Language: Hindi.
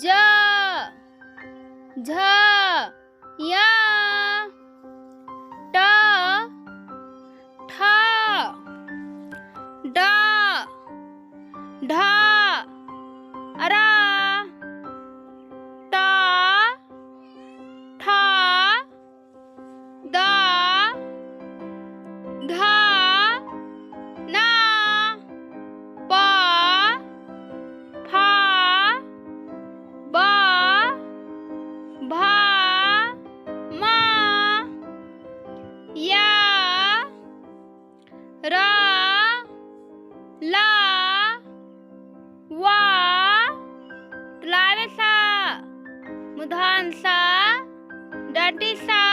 ज झ या ट ठ ड ढ अरा ट ठ द ध न प फ ब भ म य र ल व लावेसा मुधानसा डटिसा